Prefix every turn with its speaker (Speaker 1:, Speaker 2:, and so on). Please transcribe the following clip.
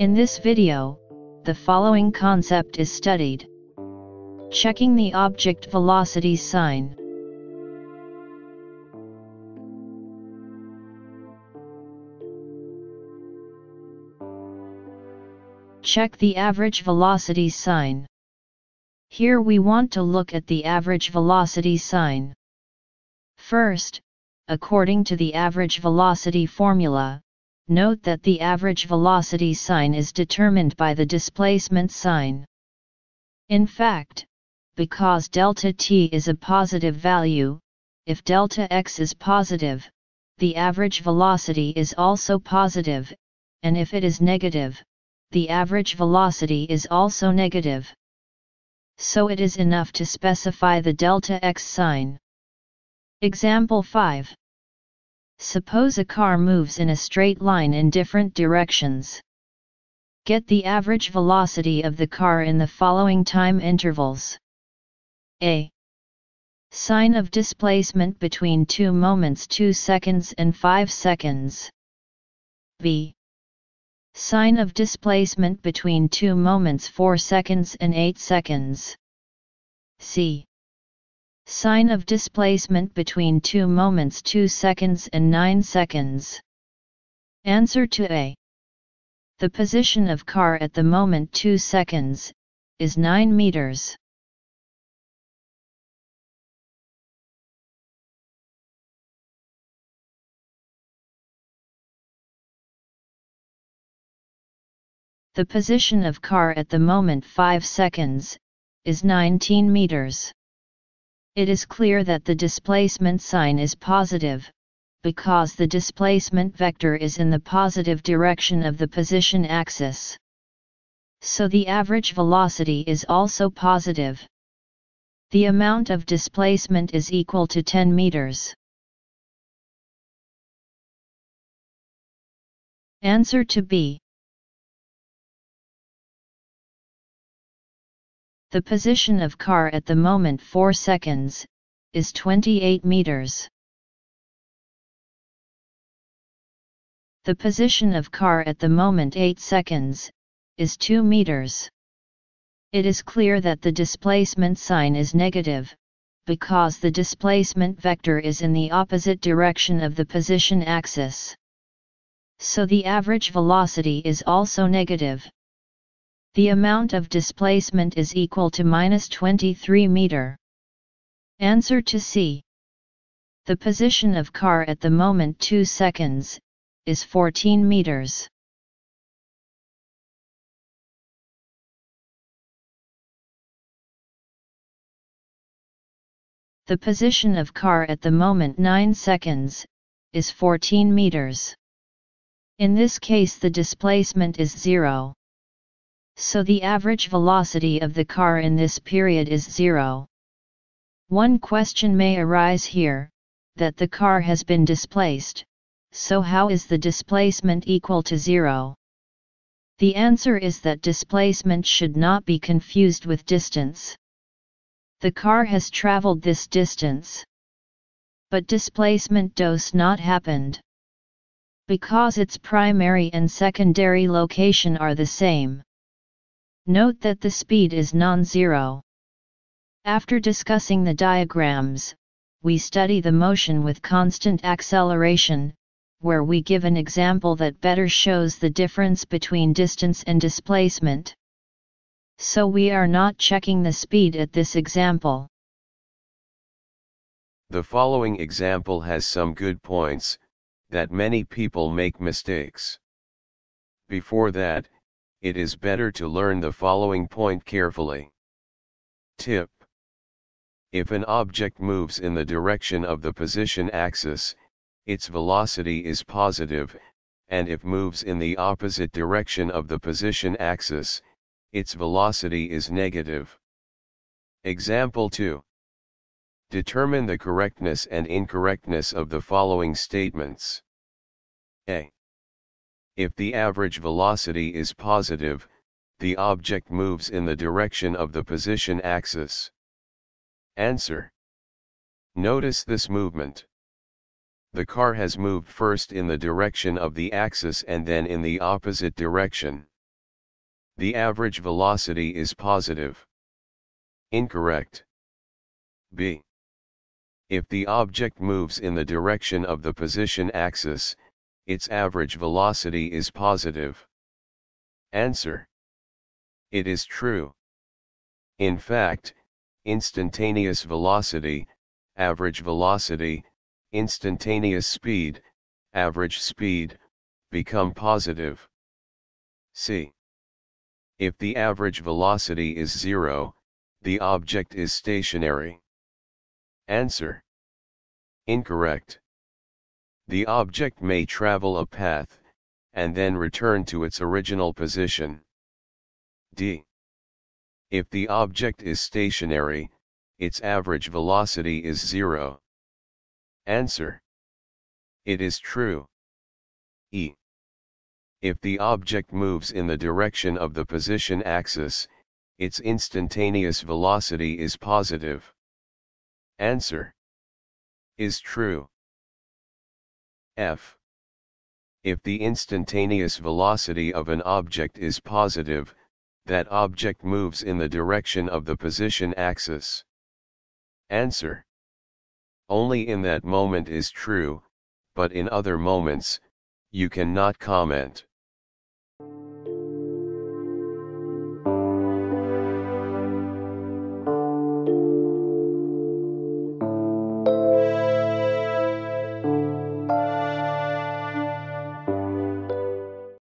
Speaker 1: In this video, the following concept is studied. Checking the object velocity sign. Check the average velocity sign. Here we want to look at the average velocity sign. First, according to the average velocity formula, note that the average velocity sign is determined by the displacement sign. In fact, because delta t is a positive value, if delta x is positive, the average velocity is also positive, and if it is negative, the average velocity is also negative. So it is enough to specify the delta x sign. Example 5. Suppose a car moves in a straight line in different directions. Get the average velocity of the car in the following time intervals. A. Sign of displacement between 2 moments 2 seconds and 5 seconds. B. Sign of displacement between 2 moments 4 seconds and 8 seconds. C. Sign of displacement between 2 moments 2 seconds and 9 seconds. Answer to A. The position of car at the moment 2 seconds is 9 meters. The position of car at the moment 5 seconds is 19 meters. It is clear that the displacement sign is positive, because the displacement vector is in the positive direction of the position axis. So the average velocity is also positive. The amount of displacement is equal to 10 meters. Answer to B. The position of car at the moment 4 seconds is 28 meters. The position of car at the moment 8 seconds is 2 meters. It is clear that the displacement sign is negative, because the displacement vector is in the opposite direction of the position axis. So the average velocity is also negative. The amount of displacement is equal to minus 23 meter. Answer to C. The position of car at the moment 2 seconds is 14 meters. The position of car at the moment 9 seconds is 14 meters. In this case the displacement is 0. So the average velocity of the car in this period is 0. One question may arise here, that the car has been displaced, so how is the displacement equal to 0? The answer is that displacement should not be confused with distance. The car has traveled this distance, but displacement does not happened, because its primary and secondary location are the same. Note that the speed is non-zero. After discussing the diagrams, we study the motion with constant acceleration, where we give an example that better shows the difference between distance and displacement. So we are not checking the speed at this example.
Speaker 2: The following example has some good points, that many people make mistakes. Before that, it is better to learn the following point carefully. Tip: if an object moves in the direction of the position axis, its velocity is positive, and if moves in the opposite direction of the position axis, its velocity is negative. Example 2. Determine the correctness and incorrectness of the following statements. A. If the average velocity is positive, the object moves in the direction of the position axis. Answer. Notice this movement. The car has moved first in the direction of the axis and then in the opposite direction. The average velocity is positive. Incorrect. B. If the object moves in the direction of the position axis, its average velocity is positive. Answer. It is true. In fact, instantaneous velocity, average velocity, instantaneous speed, average speed, become positive. C. If the average velocity is 0, the object is stationary. Answer. Incorrect. The object may travel a path, and then return to its original position. D. If the object is stationary, its average velocity is 0. Answer. It is true. E. If the object moves in the direction of the position axis, its instantaneous velocity is positive. Answer. Is true. F. If the instantaneous velocity of an object is positive, that object moves in the direction of the position axis. Answer. Only in that moment is true, but in other moments, you cannot comment.